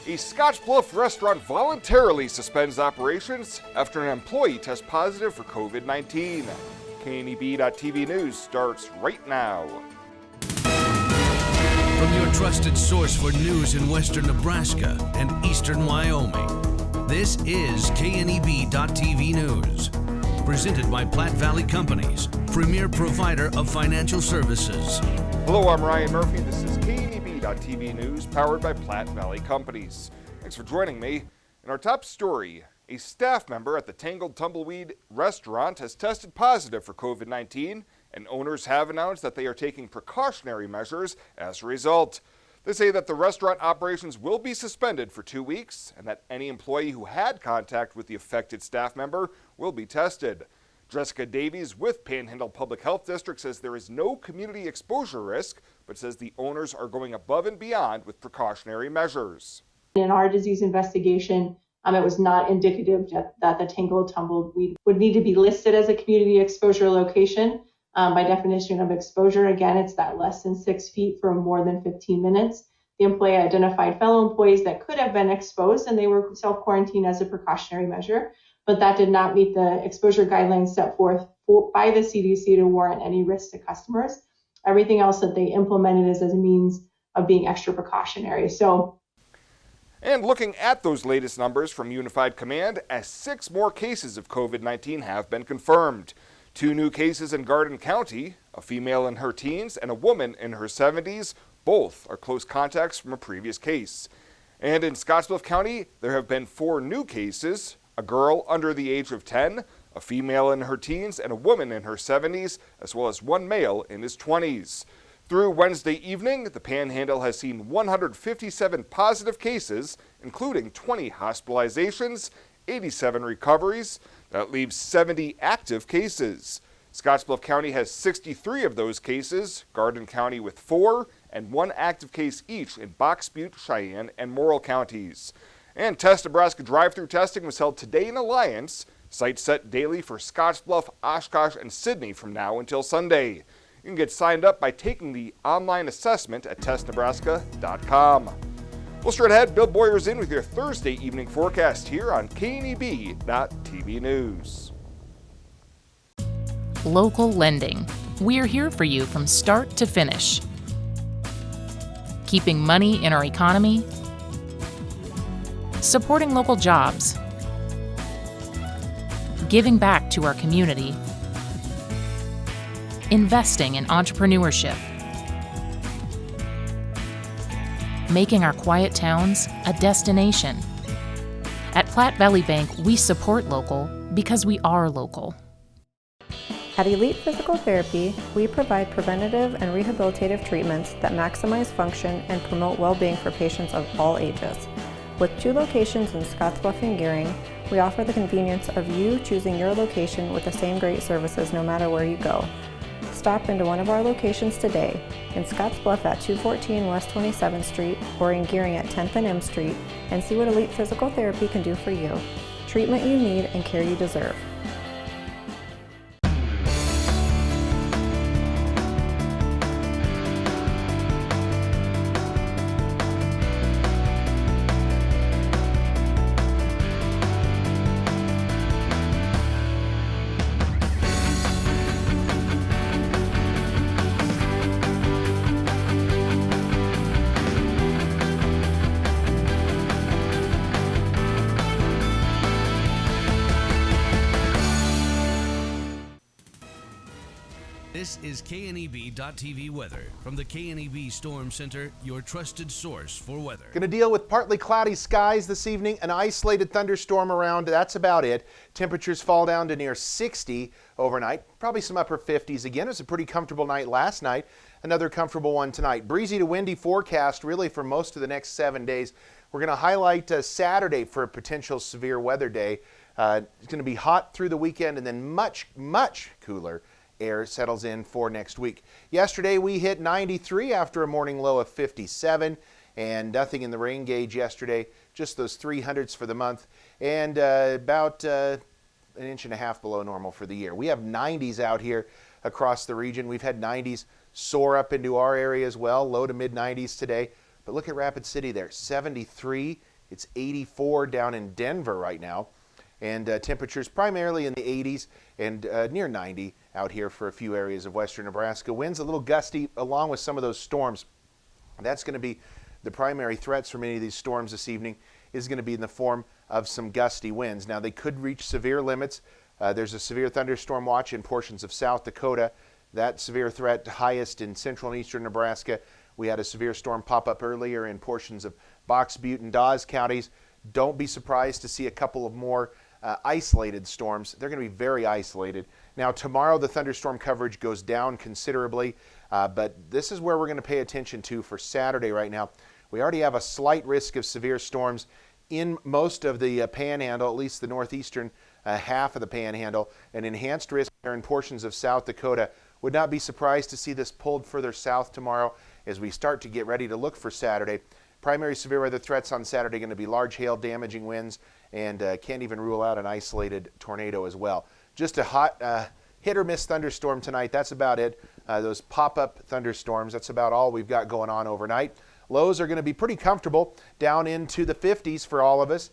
A Scotch Bluff restaurant voluntarily suspends operations after an employee tests positive for COVID-19. KNEB.TV News starts right now. From your trusted source for news in western Nebraska and eastern Wyoming, this is KNEB.TV News. Presented by Platte Valley Companies, premier provider of financial services. Hello, I'm Ryan Murphy. This is KNEB.TV News, powered by Platte Valley Companies. Thanks for joining me. In our top story, a staff member at the Tangled Tumbleweed restaurant has tested positive for COVID-19, and owners have announced that they are taking precautionary measures as a result. They say that the restaurant operations will be suspended for 2 weeks and that any employee who had contact with the affected staff member will be tested. Jessica Davies with Panhandle Public Health District says there is no community exposure risk, but says the owners are going above and beyond with precautionary measures. In our disease investigation, it was not indicative that the Tangled Tumbleweed would need to be listed as a community exposure location. By definition of exposure, again, it's that less than 6 feet for more than 15 minutes. The employee identified fellow employees that could have been exposed, and they were self-quarantined as a precautionary measure, but that did not meet the exposure guidelines set forth by the CDC to warrant any risk to customers. Everything else that they implemented is as a means of being extra precautionary. And looking at those latest numbers from Unified Command, as 6 more cases of COVID-19 have been confirmed. 2 new cases in Garden County, a female in her teens and a woman in her 70s. Both are close contacts from a previous case. And in Scottsbluff County, there have been 4 new cases, a girl under the age of 10, a female in her teens, and a woman in her 70s, as well as 1 male in his 20s. Through Wednesday evening, the Panhandle has seen 157 positive cases, including 20 hospitalizations, 87 recoveries. That leaves 70 active cases. Scottsbluff County has 63 of those cases, Garden County with 4, and 1 active case each in Box Butte, Cheyenne, and Morrill counties. And Test Nebraska drive-through testing was held today in Alliance. Sites set daily for Scottsbluff, Oshkosh, and Sidney from now until Sunday. You can get signed up by taking the online assessment at testnebraska.com. Well, straight ahead, Bill Boyer's in with your Thursday evening forecast here on KNEB.TV News. Local lending. We're here for you from start to finish. Keeping money in our economy. Supporting local jobs. Giving back to our community. Investing in entrepreneurship. Making our quiet towns a destination. At Platte Valley Bank, we support local because we are local. At Elite Physical Therapy, we provide preventative and rehabilitative treatments that maximize function and promote well-being for patients of all ages. With 2 locations in Scottsbluff and Gearing, we offer the convenience of you choosing your location with the same great services no matter where you go. Stop into one of our locations today, in Scottsbluff at 214 West 27th Street or in Gearing at 10th and M Street, and see what Elite Physical Therapy can do for you. Treatment you need and care you deserve. This is KNEB.TV weather from the KNEB Storm Center, your trusted source for weather. Going to deal with partly cloudy skies this evening, an isolated thunderstorm around, that's about it. Temperatures fall down to near 60 overnight, probably some upper 50s again. It was a pretty comfortable night last night, another comfortable one tonight. Breezy to windy forecast really for most of the next 7 days. We're going to highlight Saturday for a potential severe weather day. It's going to be hot through the weekend and then much, much cooler air settles in for next week. Yesterday we hit 93 after a morning low of 57 and nothing in the rain gauge yesterday, just those 300s for the month and about an inch and a half below normal for the year. We have 90s out here across the region. We've had 90s soar up into our area as well, low to mid 90s today. But look at Rapid City there, 73 It's 84 down in Denver right now. And temperatures primarily in the 80s and near 90 out here for a few areas of western Nebraska. Winds a little gusty along with some of those storms. That's going to be the primary threats for many of these storms this evening is going to be in the form of some gusty winds. Now, they could reach severe limits. There's a severe thunderstorm watch in portions of South Dakota. That severe threat highest in central and eastern Nebraska. We had a severe storm pop up earlier in portions of Box Butte and Dawes counties. Don't be surprised to see a couple of more isolated storms. They're going to be very isolated. Now, tomorrow the thunderstorm coverage goes down considerably, but this is where we're going to pay attention to for Saturday right now. We already have a slight risk of severe storms in most of the panhandle, at least the northeastern half of the panhandle. An enhanced risk there in portions of South Dakota. Would not be surprised to see this pulled further south tomorrow as we start to get ready to look for Saturday. Primary severe weather threats on Saturday going to be large hail, damaging winds, and can't even rule out an isolated tornado as well. Just a hot hit or miss thunderstorm tonight. That's about it. Those pop-up thunderstorms, that's about all we've got going on overnight. Lows are going to be pretty comfortable down into the 50s for all of us.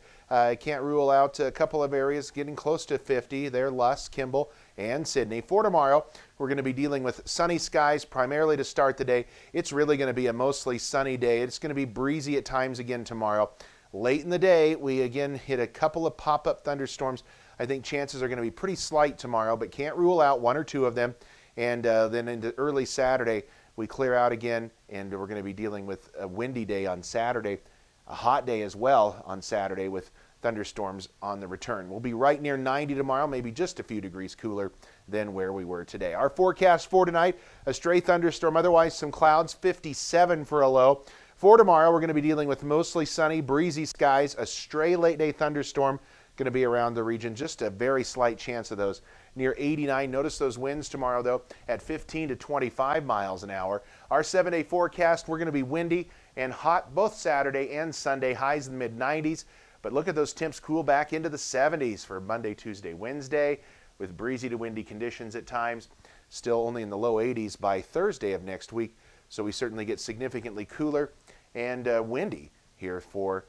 Can't rule out a couple of areas getting close to 50. There, Lusk, Kimball, and Sidney. For tomorrow, we're going to be dealing with sunny skies primarily to start the day. It's really going to be a mostly sunny day. It's going to be breezy at times again tomorrow. Late in the day, we again hit a couple of pop-up thunderstorms. I think chances are going to be pretty slight tomorrow, but can't rule out one or two of them. And then into early Saturday, we clear out again, and we're going to be dealing with a windy day on Saturday, a hot day as well on Saturday with thunderstorms on the return. We'll be right near 90 tomorrow, maybe just a few degrees cooler than where we were today. Our forecast for tonight, a stray thunderstorm, otherwise some clouds, 57 for a low. For tomorrow, we're going to be dealing with mostly sunny, breezy skies, a stray late-day thunderstorm going to be around the region, just a very slight chance of those. Near 89. Notice those winds tomorrow, though, at 15 to 25 miles an hour. Our 7-day forecast, we're going to be windy and hot both Saturday and Sunday, highs in the mid-90s. But look at those temps cool back into the 70s for Monday, Tuesday, Wednesday, with breezy to windy conditions at times. Still only in the low 80s by Thursday of next week. So we certainly get significantly cooler and windy here for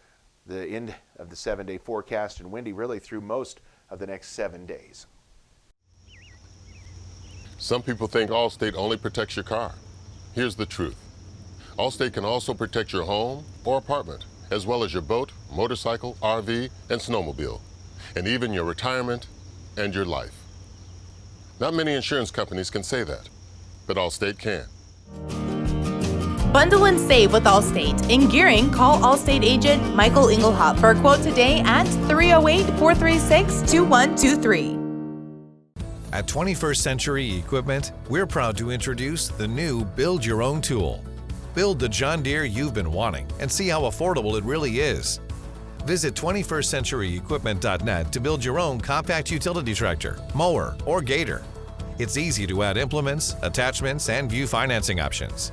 the end of the 7-day forecast, and windy really through most of the next 7 days. Some people think Allstate only protects your car. Here's the truth. Allstate can also protect your home or apartment, as well as your boat, motorcycle, RV, and snowmobile, and even your retirement and your life. Not many insurance companies can say that, but Allstate can. Bundle and save with Allstate. In Gearing, call Allstate agent Michael Engelhop for a quote today at 308-436-2123. At 21st Century Equipment, we're proud to introduce the new Build Your Own tool. Build the John Deere you've been wanting and see how affordable it really is. Visit 21stcenturyequipment.net to build your own compact utility tractor, mower, or gator. It's easy to add implements, attachments, and view financing options.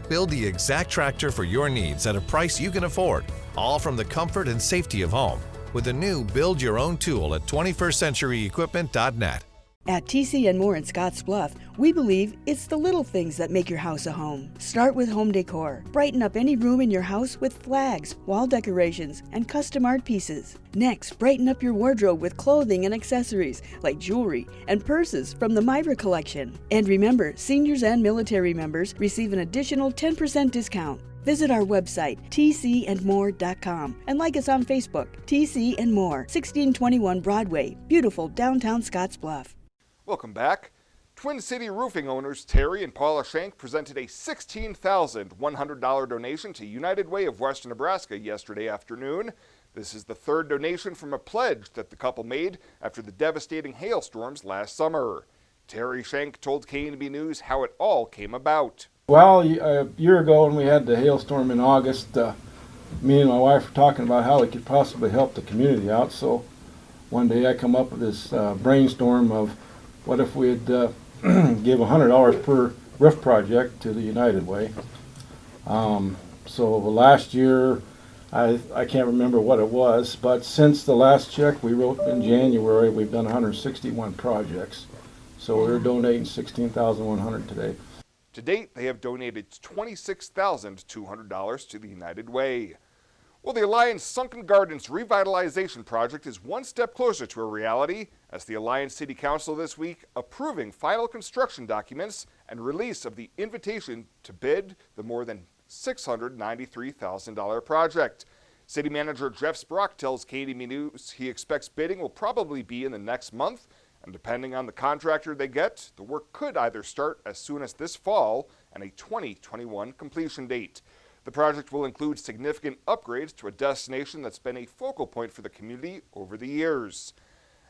Build the exact tractor for your needs at a price you can afford, all from the comfort and safety of home, with the new Build Your Own tool at 21stcenturyequipment.net. At TC & More in Scotts Bluff, we believe it's the little things that make your house a home. Start with home decor. Brighten up any room in your house with flags, wall decorations, and custom art pieces. Next, brighten up your wardrobe with clothing and accessories like jewelry and purses from the Myra collection. And remember, seniors and military members receive an additional 10% discount. Visit our website, tcandmore.com, and like us on Facebook, TC & More, 1621 Broadway, beautiful downtown Scotts Bluff. Welcome back. Twin City roofing owners Terry and Paula Shank presented a $16,100 donation to United Way of Western Nebraska yesterday afternoon. This is the third donation from a pledge that the couple made after the devastating hailstorms last summer. Terry Shank told KNB News how it all came about. Well, a year ago when we had the hailstorm in August, me and my wife were talking about how we could possibly help the community out. So one day I come up with this brainstorm of what if we'd give $100 per roof project to the United Way. So last year, I can't remember what it was, but since the last check we wrote in January, we've done 161 projects. So we're donating $16,100 today. To date, they have donated $26,200 to the United Way. Well, the Alliance Sunken Gardens revitalization project is one step closer to a reality as the Alliance City Council this week approving final construction documents and release of the invitation to bid the more than $693,000 project. City Manager Jeff Sprock tells KNEB News he expects bidding will probably be in the next month, and depending on the contractor they get, the work could either start as soon as this fall and a 2021 completion date. The project will include significant upgrades to a destination that's been a focal point for the community over the years.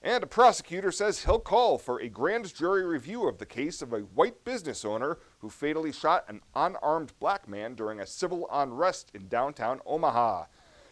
And a prosecutor says he'll call for a grand jury review of the case of a white business owner who fatally shot an unarmed black man during a civil unrest in downtown Omaha.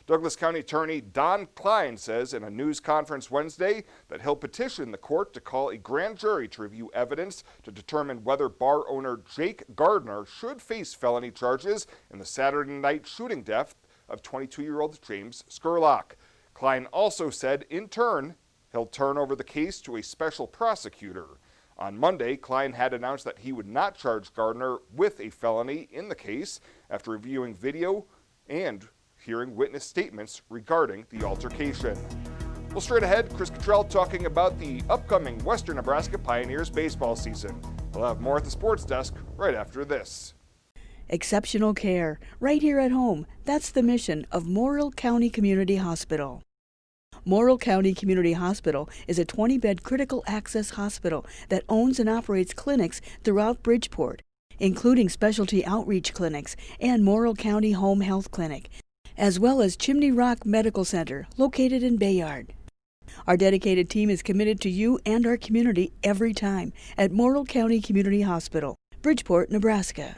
Douglas County Attorney Don Klein says in a news conference Wednesday that he'll petition the court to call a grand jury to review evidence to determine whether bar owner Jake Gardner should face felony charges in the Saturday night shooting death of 22-year-old James Skurlock. Klein also said, in turn, he'll turn over the case to a special prosecutor. On Monday, Klein had announced that he would not charge Gardner with a felony in the case after reviewing video and hearing witness statements regarding the altercation. Well, straight ahead, Chris Cottrell talking about the upcoming Western Nebraska Pioneers baseball season. We'll have more at the sports desk right after this. Exceptional care, right here at home. That's the mission of Morrill County Community Hospital. Morrill County Community Hospital is a 20-bed critical access hospital that owns and operates clinics throughout Bridgeport, including specialty outreach clinics and Morrill County Home Health Clinic, as well as Chimney Rock Medical Center, located in Bayard. Our dedicated team is committed to you and our community every time at Morrill County Community Hospital, Bridgeport, Nebraska.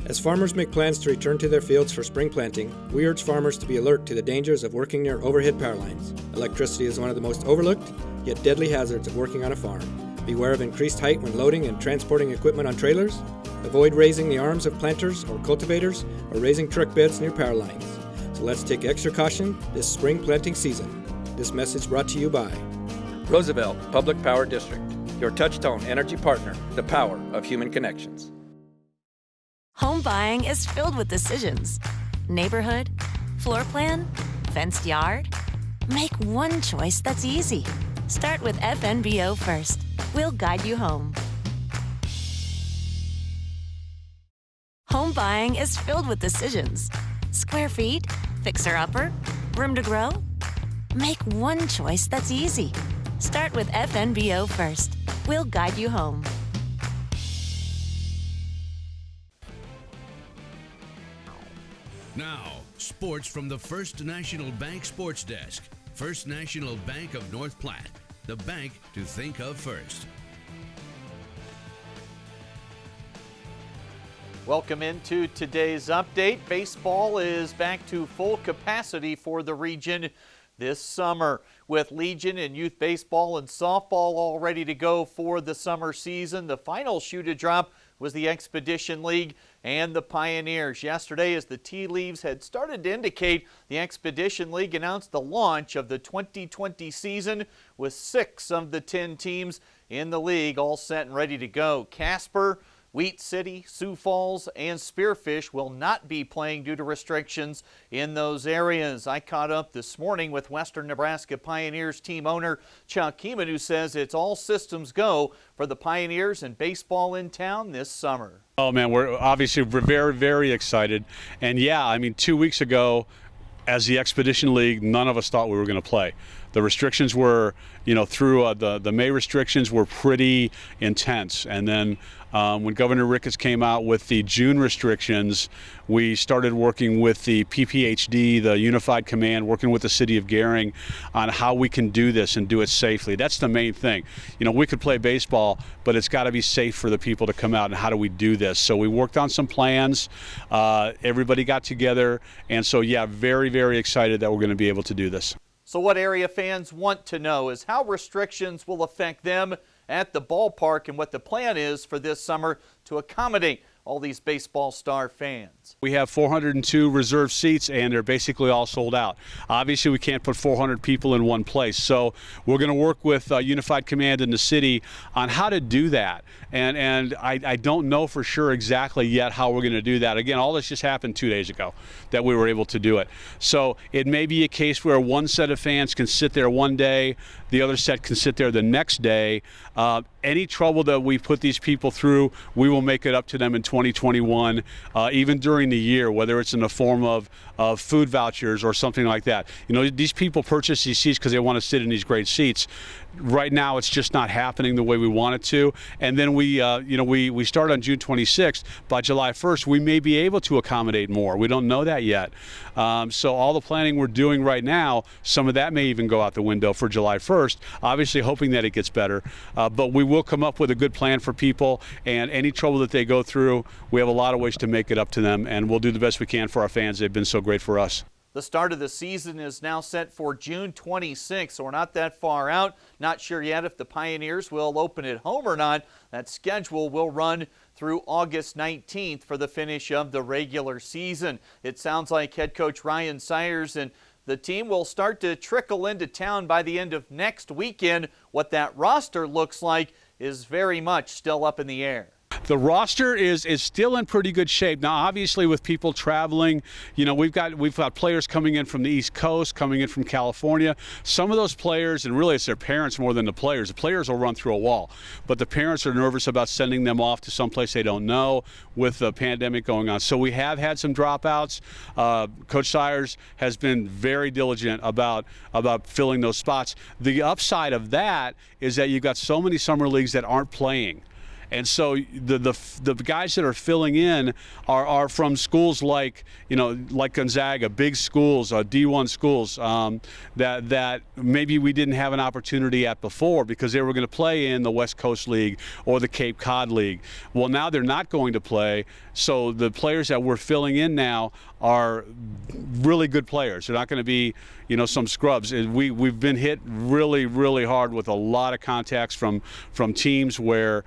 As farmers make plans to return to their fields for spring planting, we urge farmers to be alert to the dangers of working near overhead power lines. Electricity is one of the most overlooked, yet deadly hazards of working on a farm. Beware of increased height when loading and transporting equipment on trailers. Avoid raising the arms of planters or cultivators or raising truck beds near power lines. So let's take extra caution this spring planting season. This message brought to you by Roosevelt Public Power District, your touch-tone energy partner, the power of human connections. Home buying is filled with decisions. Neighborhood, floor plan, fenced yard. Make one choice that's easy. Start with FNBO first. We'll guide you home. Home buying is filled with decisions. Square feet, fixer-upper, room to grow. Make one choice that's easy. Start with FNBO first. We'll guide you home. Now, sports from the First National Bank Sports Desk. First National Bank of North Platte, the bank to think of first. Welcome into today's update. Baseball is back to full capacity for the region this summer, with Legion and youth baseball and softball all ready to go for the summer season. The final shoe to drop was the Expedition League and the Pioneers. Yesterday, as the tea leaves had started to indicate, the Expedition League announced the launch of the 2020 season with 6 of the 10 teams in the league all set and ready to go. Casper, Wheat City, Sioux Falls, and Spearfish will not be playing due to restrictions in those areas. I caught up this morning with Western Nebraska Pioneers team owner Chuck Keeman, who says it's all systems go for the Pioneers and baseball in town this summer. Oh man, we're obviously very, very excited. And yeah, I mean, 2 weeks ago, as the Expedition League, none of us thought we were going to play. The restrictions were, through the May restrictions were pretty intense. And then when Governor Ricketts came out with the June restrictions, we started working with the PPHD, the Unified Command, working with the City of Gering on how we can do this and do it safely. That's the main thing. We could play baseball, but it's got to be safe for the people to come out, and how do we do this? So we worked on some plans. Everybody got together, and so yeah, very, very excited that we're going to be able to do this. So what area fans want to know is how restrictions will affect them at the ballpark and what the plan is for this summer to accommodate all these baseball star fans. fans. We have 402 reserved seats, and they're basically all sold out. Obviously, we can't put 400 people in one place, so we're going to work with Unified Command in the city on how to do that. And I don't know for sure exactly yet how we're going to do that. Again, all this just happened 2 days ago that we were able to do it. So it may be a case where one set of fans can sit there one day, the other set can sit there the next day. Any trouble that we put these people through, we will make it up to them in 2021, even during the year, whether it's in the form of food vouchers or something like that. You know, these people purchase these seats because they want to sit in these great seats. Right now, it's just not happening the way we want it to. And then we start on June 26th. By July 1st, we may be able to accommodate more. We don't know that yet. So all the planning we're doing right now, some of that may even go out the window for July 1st, obviously hoping that it gets better. But we will come up with a good plan for people, and any trouble that they go through, we have a lot of ways to make it up to them, and we'll do the best we can for our fans. They've been so great for us. The start of the season is now set for June 26th, so we're not that far out. Not sure yet if the Pioneers will open at home or not. That schedule will run through August 19th for the finish of the regular season. It sounds like head coach Ryan Sayers and the team will start to trickle into town by the end of next weekend. What that roster looks like is very much still up in the air. The roster is still in pretty good shape. Now, obviously, with people traveling, you know, we've got players coming in from the East Coast, coming in from California. Some of those players, and really it's their parents more than the players. The players will run through a wall, but the parents are nervous about sending them off to someplace they don't know with the pandemic going on. So we have had some dropouts. Coach Sayers has been very diligent about filling those spots. The upside of that is that you've got so many summer leagues that aren't playing. And so the guys that are filling in are from schools like Gonzaga, big schools, D1 schools that maybe we didn't have an opportunity at before because they were going to play in the West Coast League or the Cape Cod League. Well, now they're not going to play. So the players that we're filling in now are really good players. They're not going to be, some scrubs. We've been hit really, really hard with a lot of contacts from teams where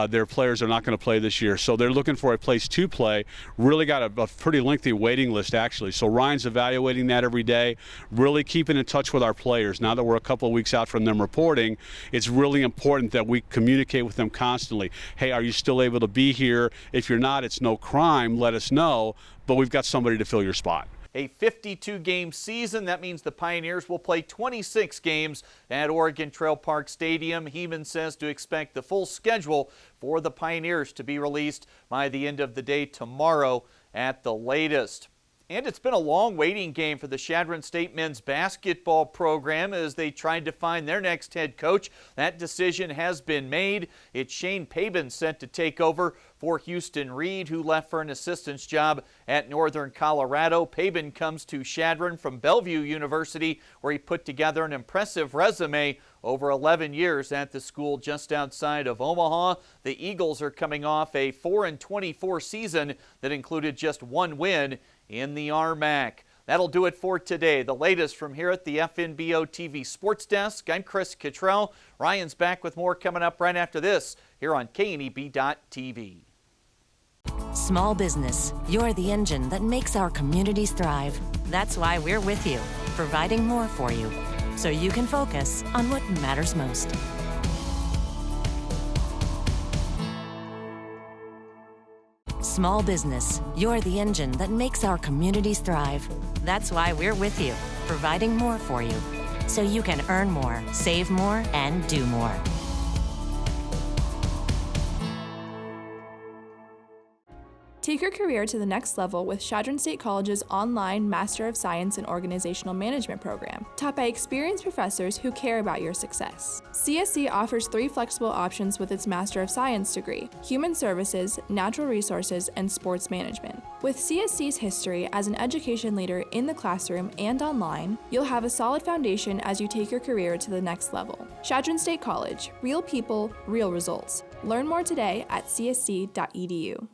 their players are not going to play this year. So they're looking for a place to play. Really got a pretty lengthy waiting list, actually. So Ryan's evaluating that every day, really keeping in touch with our players. Now that we're a couple of weeks out from them reporting, it's really important that we communicate with them constantly. Hey, are you still able to be here? If you're not, it's no crime. Let us know. But we've got somebody to fill your spot. A 52-game season. That means the Pioneers will play 26 games at Oregon Trail Park Stadium. Heeman says to expect the full schedule for the Pioneers to be released by the end of the day tomorrow at the latest. And it's been a long waiting game for the Chadron State men's basketball program as they tried to find their next head coach. That decision has been made. It's Shane Pabin set to take over for Houston Reed, who left for an assistant's job at Northern Colorado. Pabin comes to Chadron from Bellevue University, where he put together an impressive resume over 11 years at the school just outside of Omaha. The Eagles are coming off a 4-24 season that included just one win in the RMAC. That'll do it for today. The latest from here at the FNBO TV Sports Desk. I'm Chris Cottrell. Ryan's back with more coming up right after this here on KNEB.TV. Small business, you're the engine that makes our communities thrive. That's why we're with you, providing more for you, so you can focus on what matters most. Small business, you're the engine that makes our communities thrive. That's why we're with you, providing more for you, so you can earn more, save more, and do more. Take your career to the next level with Chadron State College's online Master of Science in Organizational Management program, taught by experienced professors who care about your success. CSC offers 3 flexible options with its Master of Science degree: Human Services, Natural Resources, and Sports Management. With CSC's history as an education leader in the classroom and online, you'll have a solid foundation as you take your career to the next level. Chadron State College, real people, real results. Learn more today at csc.edu.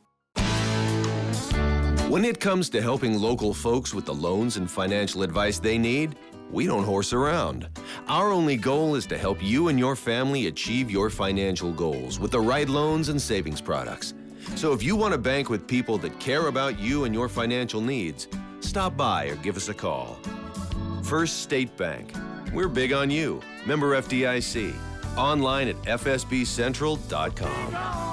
When it comes to helping local folks with the loans and financial advice they need, we don't horse around. Our only goal is to help you and your family achieve your financial goals with the right loans and savings products. So if you want to bank with people that care about you and your financial needs, stop by or give us a call. First State Bank. We're big on you. Member FDIC. Online at fsbcentral.com.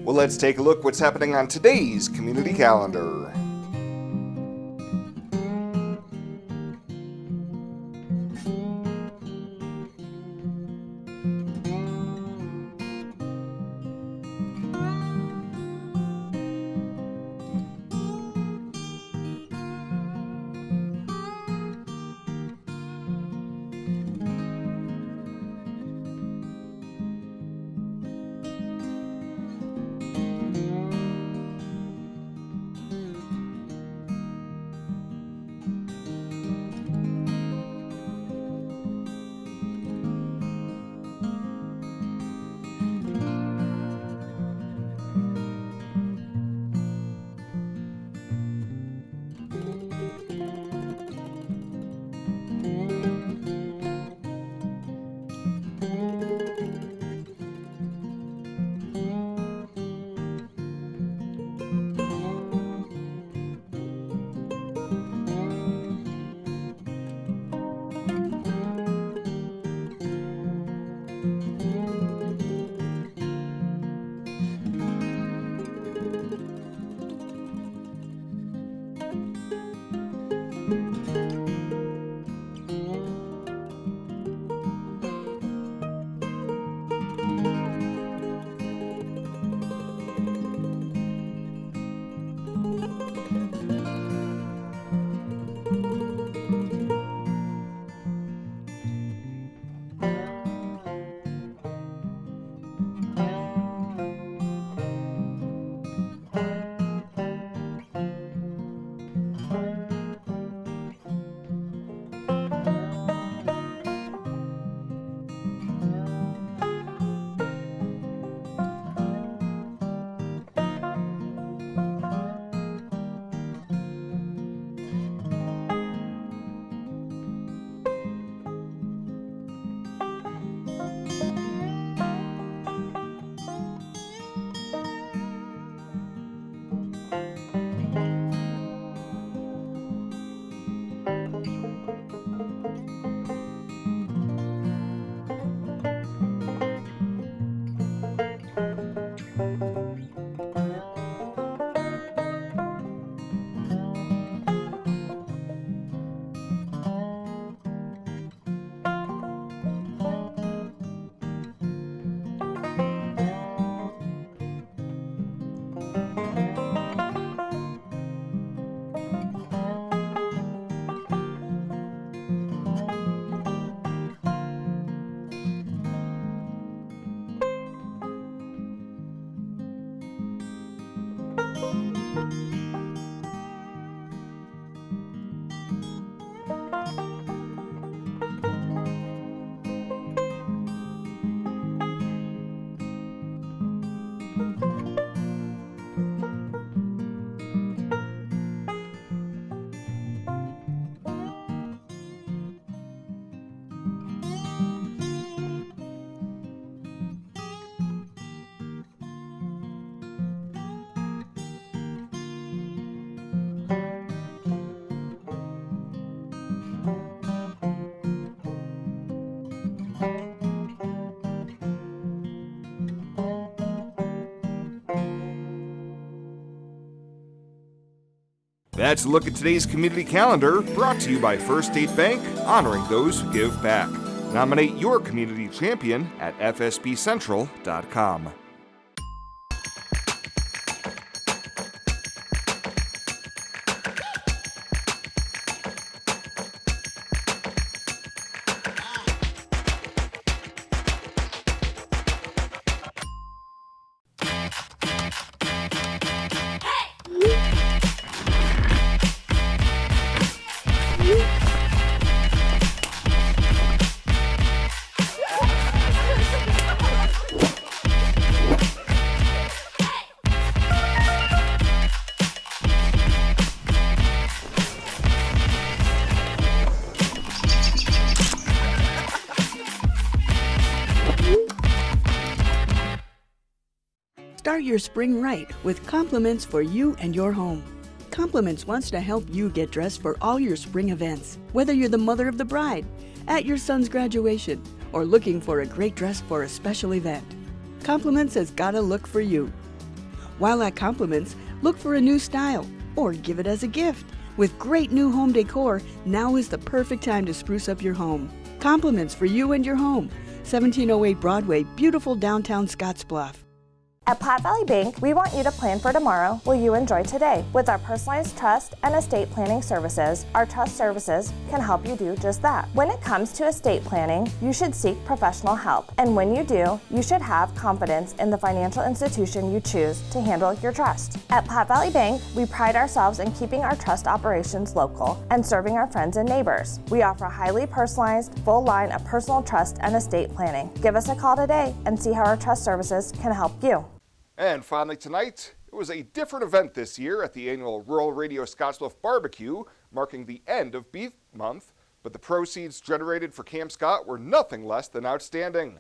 Well, let's take a look what's happening on today's community calendar. That's a look at today's community calendar, brought to you by First State Bank, honoring those who give back. Nominate your community champion at fsbcentral.com. Start your spring right with compliments for you and your home. Compliments wants to help you get dressed for all your spring events, whether you're the mother of the bride, at your son's graduation, or looking for a great dress for a special event. Compliments has got a look for you. While at Compliments, look for a new style or give it as a gift. With great new home decor, now is the perfect time to spruce up your home. Compliments for you and your home. 1708 Broadway, beautiful downtown Scottsbluff. At Platte Valley Bank, we want you to plan for tomorrow while you enjoy today. With our personalized trust and estate planning services, our trust services can help you do just that. When it comes to estate planning, you should seek professional help. And when you do, you should have confidence in the financial institution you choose to handle your trust. At Platte Valley Bank, we pride ourselves in keeping our trust operations local and serving our friends and neighbors. We offer highly personalized, full line of personal trust and estate planning. Give us a call today and see how our trust services can help you. And finally tonight, it was a different event this year at the annual Rural Radio Scottsbluff Barbecue, marking the end of Beef Month, but the proceeds generated for Camp Scott were nothing less than outstanding.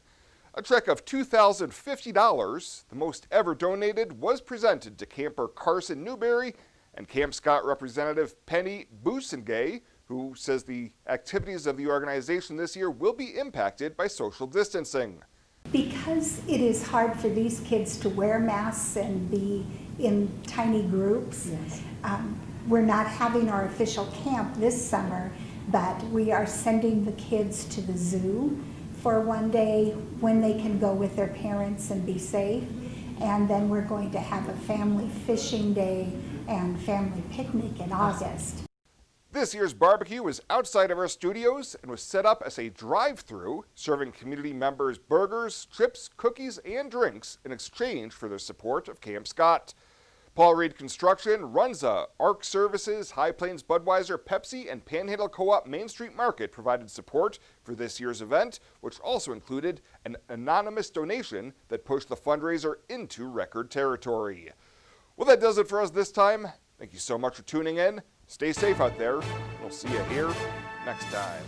A check of $2,050, the most ever donated, was presented to camper Carson Newberry and Camp Scott representative Penny Busengay, who says the activities of the organization this year will be impacted by social distancing. Because it is hard for these kids to wear masks and be in tiny groups, we're not having our official camp this summer, but we are sending the kids to the zoo for one day when they can go with their parents and be safe. And then we're going to have a family fishing day and family picnic in August. This year's barbecue was outside of our studios and was set up as a drive-through, serving community members burgers, chips, cookies, and drinks in exchange for their support of Camp Scott. Paul Reed Construction, Runza, ARC Services, High Plains Budweiser, Pepsi, and Panhandle Co-op Main Street Market provided support for this year's event, which also included an anonymous donation that pushed the fundraiser into record territory. Well, that does it for us this time. Thank you so much for tuning in. Stay safe out there. We'll see you here next time.